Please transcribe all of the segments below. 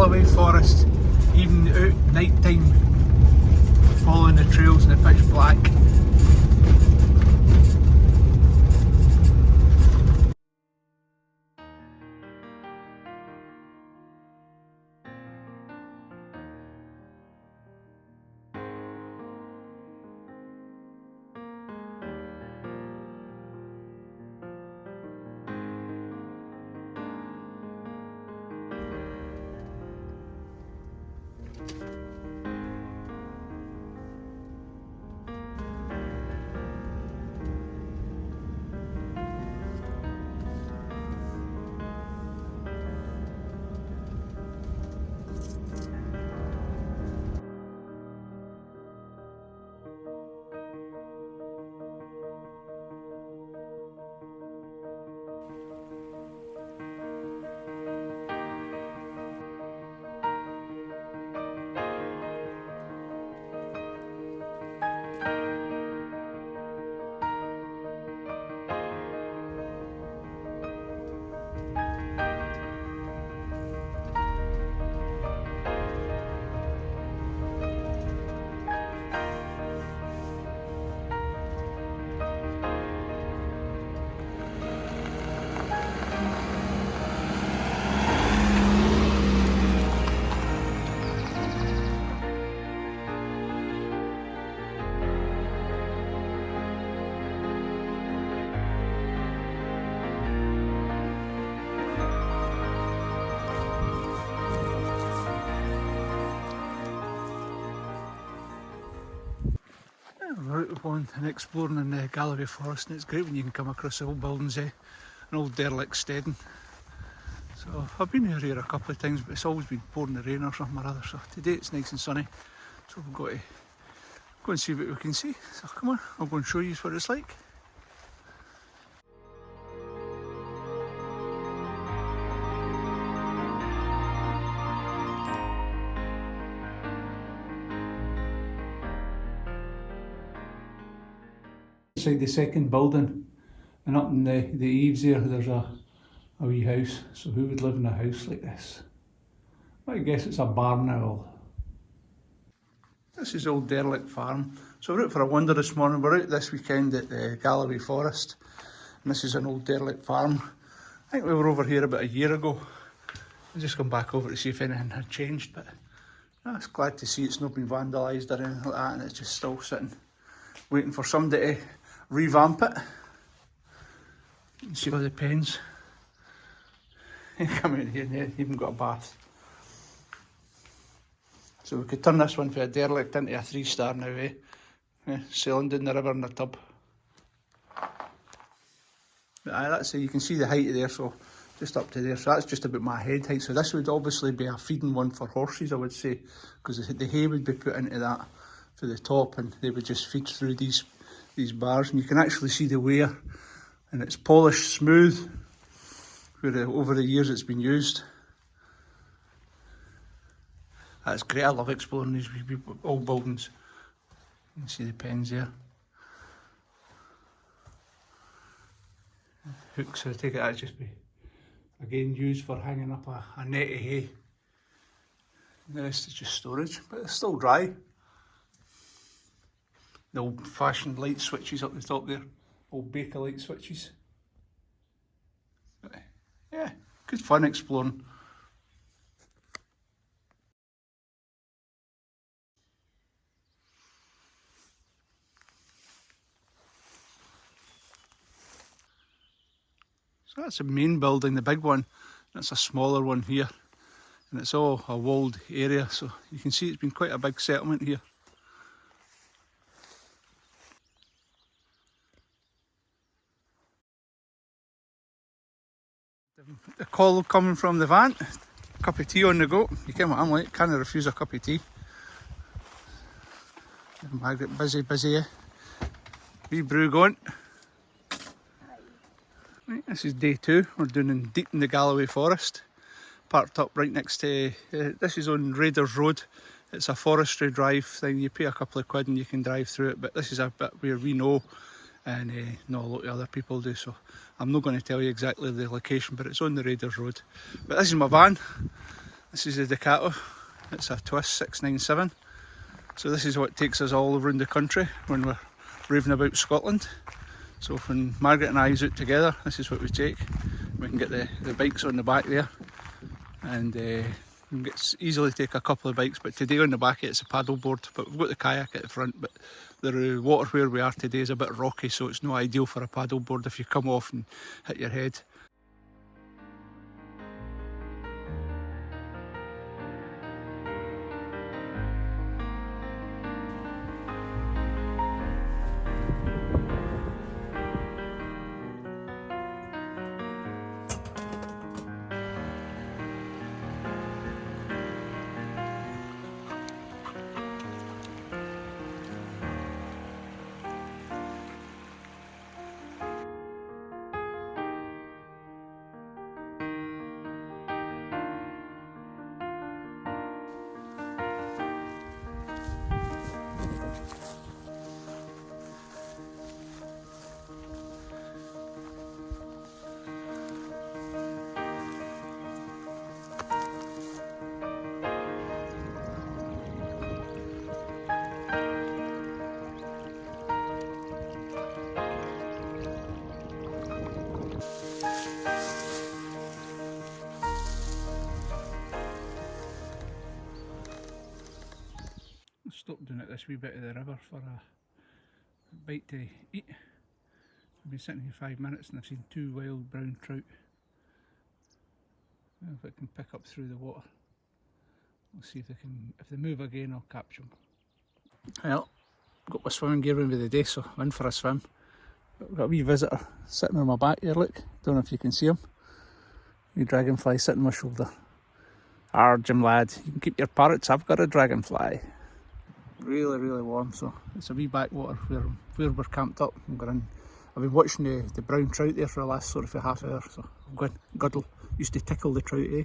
Galloway forest, even out night time, following the trails in the pitch black. We're out going and exploring in the Galloway forest, and it's great when you can come across the old buildings, an old derelict steading. So I've been here a couple of times, but it's always been pouring the rain or something or other, so today it's nice and sunny, so we've got to go and see what we can see. So come on, I'll go and show you what it's like. Inside the second building, and up in the eaves there's a wee house. So who would live in a house like this? I guess it's a barn owl. This is old derelict farm. So we're out for a wander this morning. We're out this weekend at the Galloway forest, and this is an old derelict farm. I think we were over here about a year ago. I've just come back over to see if anything had changed, but I was glad to see it's not been vandalised or anything like that, and it's just still sitting, waiting for somebody to revamp it. You can see all the pens. Come out here and they even got a bath. So we could turn this one from a derelict into a 3-star now, eh? Yeah, sailing down the river in a tub. But that's it, you can see the height of there, so just up to there. So that's just about my head height. So this would obviously be a feeding one for horses, I would say, because the hay would be put into that for the top, and they would just feed through these bars, and you can actually see the wear, and it's polished smooth where over the years it's been used. That's great. I love exploring these old buildings. You can see the pens there. Hooks, I take it that'd just be again used for hanging up a net of hay. The rest is just storage, but it's still dry. The old-fashioned light switches up the top there, old Baker light switches. But, yeah, good fun exploring. So that's the main building, the big one. That's a smaller one here, and it's all a walled area, so you can see it's been quite a big settlement here. The call coming from the van, cup of tea on the go. You can what I'm like, can't refuse a cup of tea. Margaret, busy, eh? Wee brew going. Right, this is day 2. We're doing deep in the Galloway forest, parked up right next to. This is on Raiders Road. It's a forestry drive thing. You pay a couple of quid and you can drive through it. But this is a bit where we know, and not a lot of other people do. So I'm not going to tell you exactly the location, but it's on the Raiders Road. But this is my van. This is the Ducato. It's a Twist 697. So this is what takes us all around the country when we're raving about Scotland. So when Margaret and I is out together, this is what we take. We can get the bikes on the back there, and we can easily take a couple of bikes, but today on the back it's a paddle board, but we've got the kayak at the front. But the water where we are today is a bit rocky, so it's not ideal for a paddle board if you come off and hit your head. Stopped down at this wee bit of the river for a bite to eat. I've been sitting here 5 minutes and I've seen 2 wild brown trout. If I can pick up through the water, we'll see if they move again, I'll capture them. Well, got my swimming gear in with the day, so I'm in for a swim. But I've got a wee visitor sitting on my back here, look. Don't know if you can see him. Wee dragonfly sitting on my shoulder. Arr, Jim lad, you can keep your parrots, I've got a dragonfly. Really warm, so it's a wee backwater where we're camped up. I've been watching the brown trout there for the last sort of a half hour, so I'm going guddle. Used to tickle the trout, eh?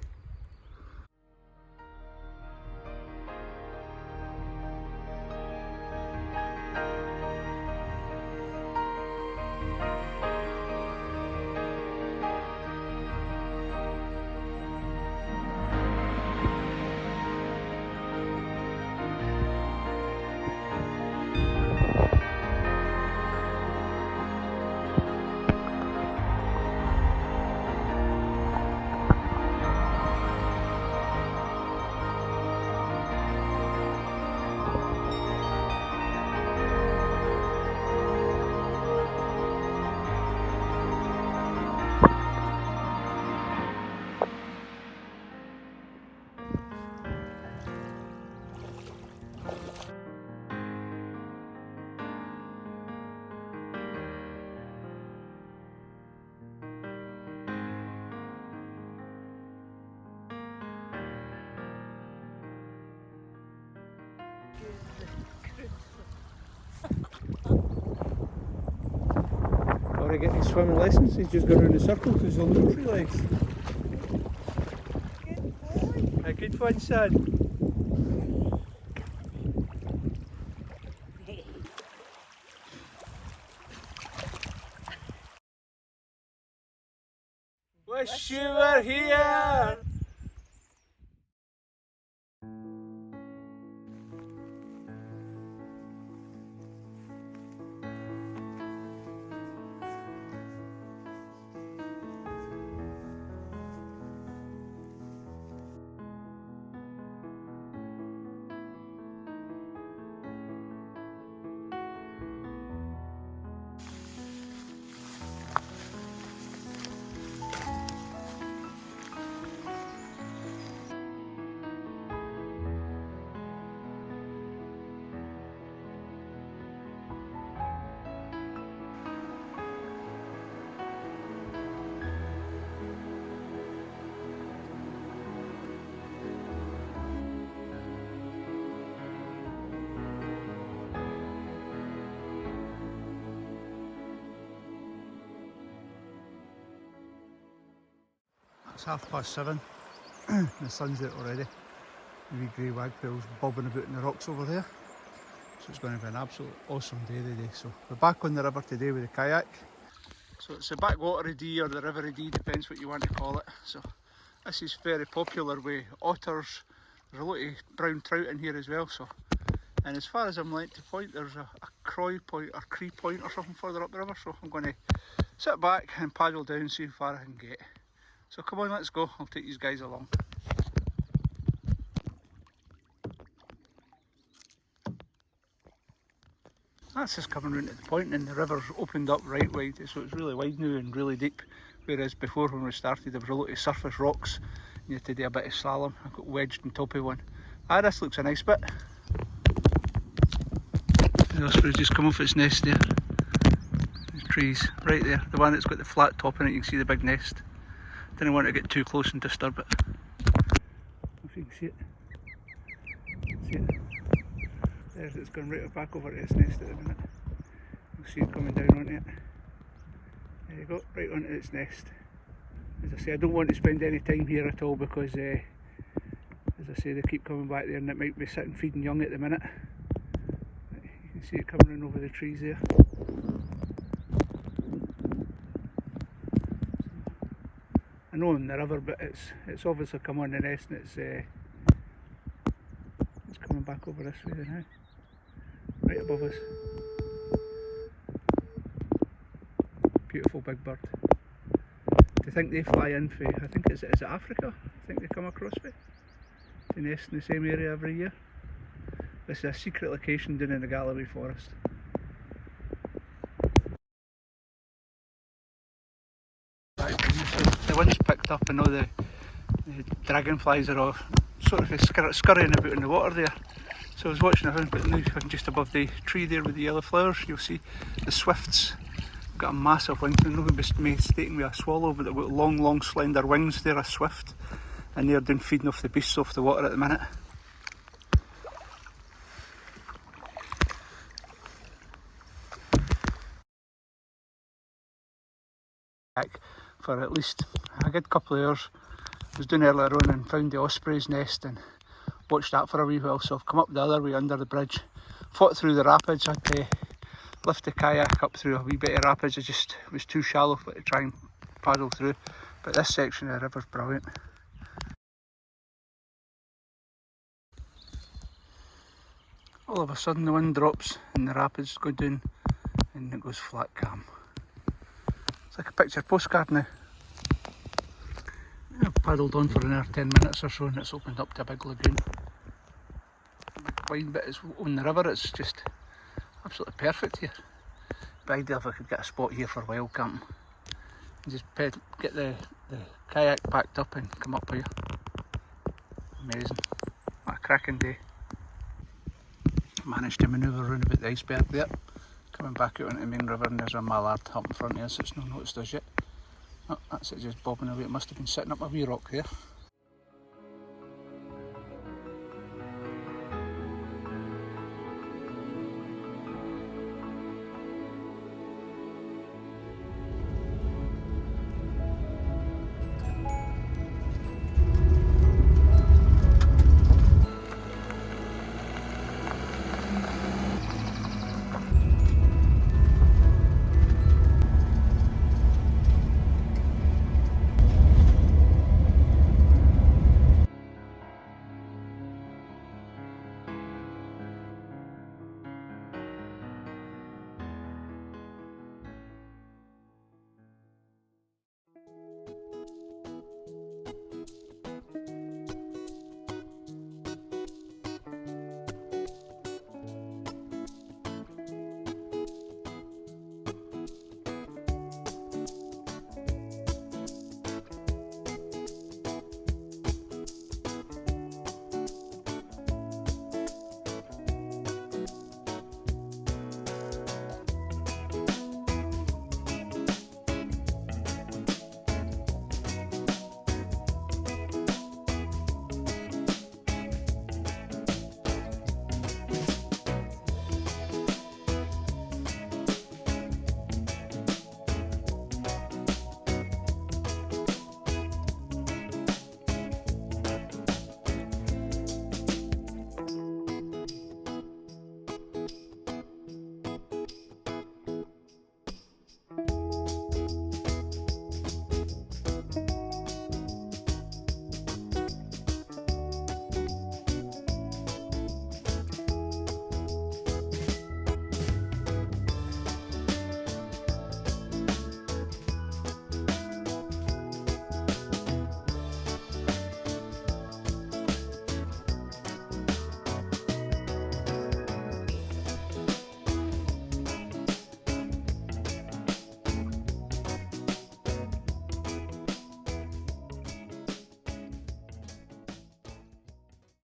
Already getting his swimming lessons, he's just going around the circle because he's on the tree legs. Good boy. A good one, son. Wish you were here! It's 7:30. The sun's out already. The wee grey wagtails bobbing about in the rocks over there. So it's going to be an absolute awesome day today. So we're back on the river today with the kayak. So it's the backwater Dee or the river Dee, depends what you want to call it. So This is very popular with otters. There's a lot of brown trout in here as well. So, and as far as I'm led to point, there's a croy point or cree point or something further up the river. So I'm going to sit back and paddle down, see how far I can get. So come on, let's go. I'll take these guys along. That's just coming round to the point, and the river's opened up right wide, so it's really wide now and really deep. Whereas before, when we started, there was a lot of surface rocks and you had to do a bit of slalom. I got wedged on top of one. This looks a nice bit. The osprey's just come off its nest there. There's trees right there. The one that's got the flat top in it, you can see the big nest. Didn't want to get too close and disturb it. If you can see it. See it? There's it's going right back over to its nest at the minute. You'll see it coming down onto it. There you go, right onto its nest. As I say, I don't want to spend any time here at all because, as I say, they keep coming back there and it might be sitting feeding young at the minute. You can see it coming in over the trees there. I know in the river, but it's obviously come on the nest and it's coming back over this way now. Right above us. Beautiful big bird. To think they fly in for, I think is it Africa? I think they come across for to nest in the same area every year. This is a secret location down in the Galloway forest. The wind's picked up and all the dragonflies are all sort of scurrying about in the water there. So I was watching around, but now just above the tree there with the yellow flowers, you'll see the swifts. Got a massive wing. I'm not going to be mistaken with a swallow, but they've got long slender wings. They're a swift, and they're down feeding off the beasts off the water at the minute. For at least a good couple of hours. I was down earlier on and found the osprey's nest and watched that for a wee while, so I've come up the other way under the bridge, fought through the rapids. I had to lift the kayak up through a wee bit of rapids. It just was too shallow for it to try and paddle through, but this section of the river's brilliant. All of a sudden the wind drops and the rapids go down and it goes flat calm. It's like a picture postcard now. I've paddled on for another 10 minutes or so and it's opened up to a big lagoon. The wide bit is on the river, it's just absolutely perfect here. But ideal if I could get a spot here for wild camping. And just get the kayak packed up and come up here. Amazing. What a cracking day. Managed to manoeuvre around about the iceberg there. Coming back out into the main river and there's a mallard up in front of us. It's not noticed us yet. Oh, that's it just bobbing away. It must have been sitting up a wee rock there.